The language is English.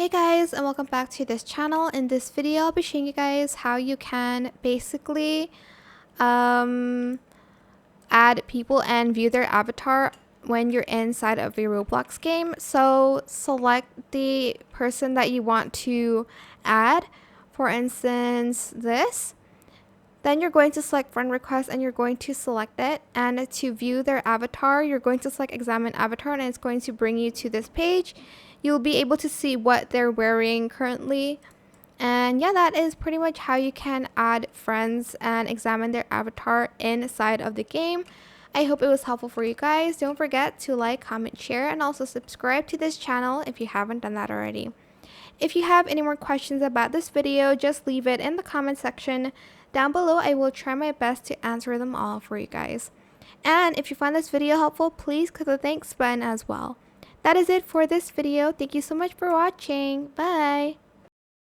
Hey guys, and welcome back to this channel. In this video I'll be showing you guys how you can basically add people and view their avatar when you're inside of a Roblox game. So select the person that you want to add, for instance this. Then you're going to select friend request and you're going to select it, and to view their avatar you're going to select examine avatar, and it's going to bring you to this page. You'll be able to see what they're wearing currently. And yeah, that is pretty much how you can add friends and examine their avatar inside of the game. I hope it was helpful for you guys. Don't forget to like, comment, share, and also subscribe to this channel if you haven't done that already. If you have any more questions about this video, just leave it in the comment section down below. I will try my best to answer them all for you guys. And if you find this video helpful, please click the thanks button as well. That is it for this video. Thank you so much for watching. Bye!